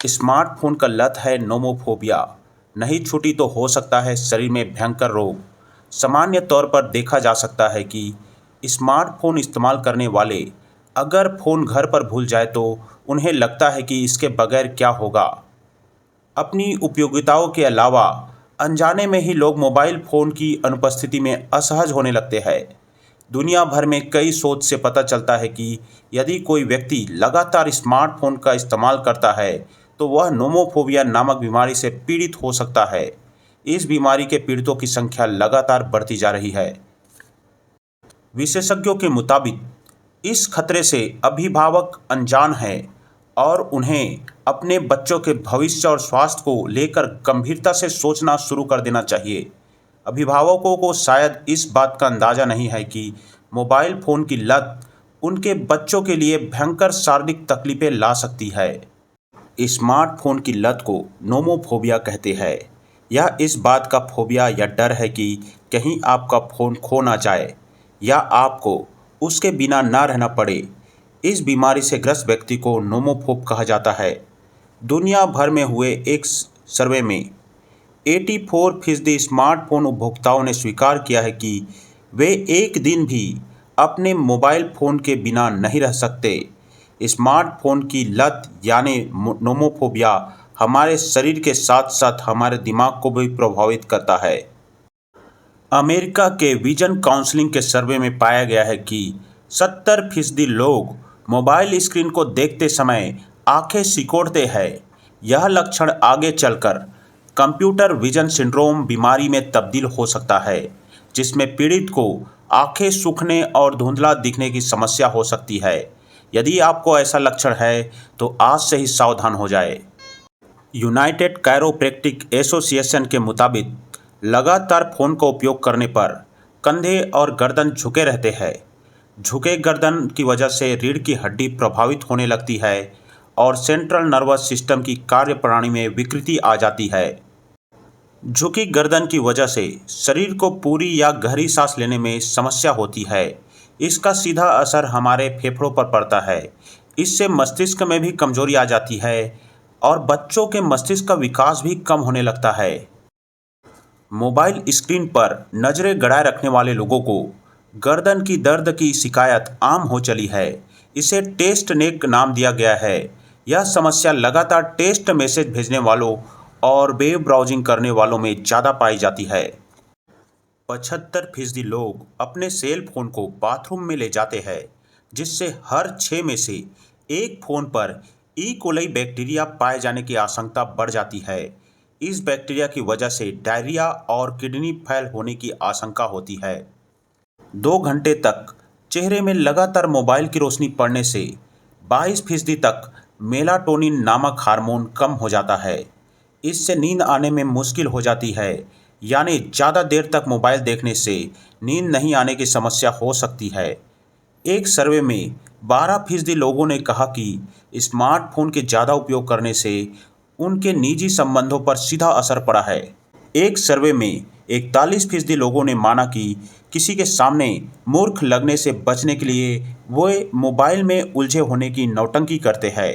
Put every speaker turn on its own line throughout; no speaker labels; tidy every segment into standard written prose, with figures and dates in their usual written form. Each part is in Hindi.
स्मार्टफोन का लत है नोमोफोबिया। नहीं छूटी तो हो सकता है शरीर में भयंकर रोग। सामान्य तौर पर देखा जा सकता है कि स्मार्टफोन इस्तेमाल करने वाले अगर फ़ोन घर पर भूल जाए तो उन्हें लगता है कि इसके बगैर क्या होगा। अपनी उपयोगिताओं के अलावा अनजाने में ही लोग मोबाइल फ़ोन की अनुपस्थिति में असहज होने लगते हैं। दुनिया भर में कई शोध से पता चलता है कि यदि कोई व्यक्ति लगातार स्मार्टफोन का इस्तेमाल करता है तो वह नोमोफोबिया नामक बीमारी से पीड़ित हो सकता है। इस बीमारी के पीड़ितों की संख्या लगातार बढ़ती जा रही है। विशेषज्ञों के मुताबिक इस खतरे से अभिभावक अनजान हैं और उन्हें अपने बच्चों के भविष्य और स्वास्थ्य को लेकर गंभीरता से सोचना शुरू कर देना चाहिए। अभिभावकों को शायद इस बात का अंदाज़ा नहीं है कि मोबाइल फ़ोन की लत उनके बच्चों के लिए भयंकर शारीरिक तकलीफें ला सकती है। स्मार्टफोन की लत को नोमोफोबिया कहते हैं। यह इस बात का फोबिया या डर है कि कहीं आपका फ़ोन खो ना जाए या आपको उसके बिना ना रहना पड़े। इस बीमारी से ग्रस्त व्यक्ति को नोमोफोब कहा जाता है। दुनिया भर में हुए एक सर्वे में 84% स्मार्टफोन उपभोक्ताओं ने स्वीकार किया है कि वे एक दिन भी अपने मोबाइल फ़ोन के बिना नहीं रह सकते। स्मार्टफोन की लत यानी नोमोफोबिया हमारे शरीर के साथ साथ हमारे दिमाग को भी प्रभावित करता है। अमेरिका के विजन काउंसलिंग के सर्वे में पाया गया है कि 70% लोग मोबाइल स्क्रीन को देखते समय आंखें सिकोड़ते हैं। यह लक्षण आगे चलकर कंप्यूटर विजन सिंड्रोम बीमारी में तब्दील हो सकता है, जिसमें पीड़ित को आंखें सूखने और धुंधला दिखने की समस्या हो सकती है। यदि आपको ऐसा लक्षण है तो आज से ही सावधान हो जाए। यूनाइटेड कायरोप्रैक्टिक एसोसिएशन के मुताबिक लगातार फ़ोन का उपयोग करने पर कंधे और गर्दन झुके रहते हैं। झुके गर्दन की वजह से रीढ़ की हड्डी प्रभावित होने लगती है और सेंट्रल नर्वस सिस्टम की कार्यप्रणाली में विकृति आ जाती है। झुकी गर्दन की वजह से शरीर को पूरी या गहरी सांस लेने में समस्या होती है। इसका सीधा असर हमारे फेफड़ों पर पड़ता है। इससे मस्तिष्क में भी कमजोरी आ जाती है और बच्चों के मस्तिष्क का विकास भी कम होने लगता है। मोबाइल स्क्रीन पर नज़रें गड़ाए रखने वाले लोगों को गर्दन की दर्द की शिकायत आम हो चली है। इसे टेस्ट नेक नाम दिया गया है। यह समस्या लगातार टेस्ट मैसेज भेजने वालों और वेब ब्राउजिंग करने वालों में ज़्यादा पाई जाती है। 75% लोग अपने सेल फोन को बाथरूम में ले जाते हैं, जिससे हर 6 में से एक फ़ोन पर ई कोलाई बैक्टीरिया पाए जाने की आशंका बढ़ जाती है। इस बैक्टीरिया की वजह से डायरिया और किडनी फेल होने की आशंका होती है। 2 घंटे तक चेहरे में लगातार मोबाइल की रोशनी पड़ने से 22% तक मेलाटोनिन नामक हार्मोन कम हो जाता है। इससे नींद आने में मुश्किल हो जाती है, यानी ज़्यादा देर तक मोबाइल देखने से नींद नहीं आने की समस्या हो सकती है। एक सर्वे में 12% लोगों ने कहा कि स्मार्टफोन के ज़्यादा उपयोग करने से उनके निजी संबंधों पर सीधा असर पड़ा है। एक सर्वे में 41% लोगों ने माना कि किसी के सामने मूर्ख लगने से बचने के लिए वे मोबाइल में उलझे होने की नौटंकी करते हैं।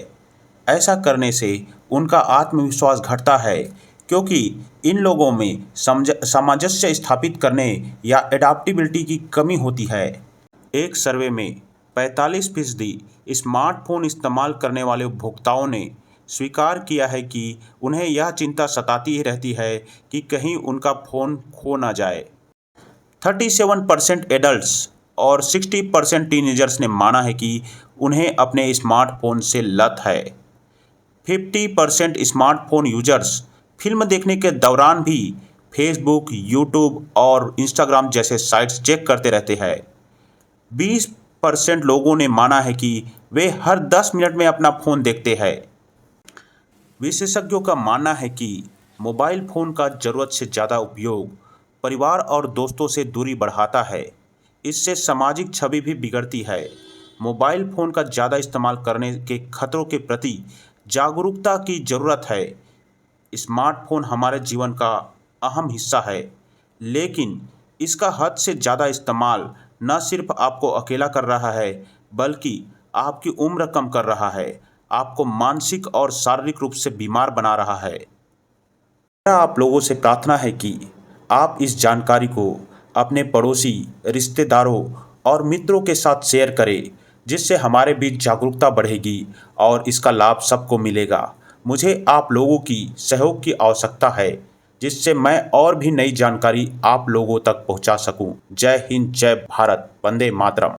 ऐसा करने से उनका आत्मविश्वास घटता है, क्योंकि इन लोगों में सामंजस्य स्थापित करने या एडाप्टिबिलिटी की कमी होती है। एक सर्वे में 45% स्मार्टफोन इस्तेमाल करने वाले उपभोक्ताओं ने स्वीकार किया है कि उन्हें यह चिंता सताती ही रहती है कि कहीं उनका फ़ोन खो ना जाए। 37% एडल्ट्स और 60% टीनेजर्स ने माना है कि उन्हें अपने स्मार्टफोन से लत है। 50% स्मार्टफोन यूजर्स फिल्म देखने के दौरान भी फेसबुक, यूट्यूब और इंस्टाग्राम जैसे साइट्स चेक करते रहते हैं। 20% लोगों ने माना है कि वे हर 10 मिनट में अपना फ़ोन देखते हैं। विशेषज्ञों का मानना है कि मोबाइल फ़ोन का ज़रूरत से ज़्यादा उपयोग परिवार और दोस्तों से दूरी बढ़ाता है। इससे सामाजिक छवि भी बिगड़ती है। मोबाइल फ़ोन का ज़्यादा इस्तेमाल करने के खतरों के प्रति जागरूकता की ज़रूरत है। स्मार्टफोन हमारे जीवन का अहम हिस्सा है, लेकिन इसका हद से ज़्यादा इस्तेमाल न सिर्फ आपको अकेला कर रहा है, बल्कि आपकी उम्र कम कर रहा है। आपको मानसिक और शारीरिक रूप से बीमार बना रहा है। मेरा आप लोगों से प्रार्थना है कि आप इस जानकारी को अपने पड़ोसी, रिश्तेदारों और मित्रों के साथ शेयर करें, जिससे हमारे बीच जागरूकता बढ़ेगी और इसका लाभ सबको मिलेगा। मुझे आप लोगों की सहयोग की आवश्यकता है, जिससे मैं और भी नई जानकारी आप लोगों तक पहुंचा सकूं। जय हिंद, जय भारत, वंदे मातरम।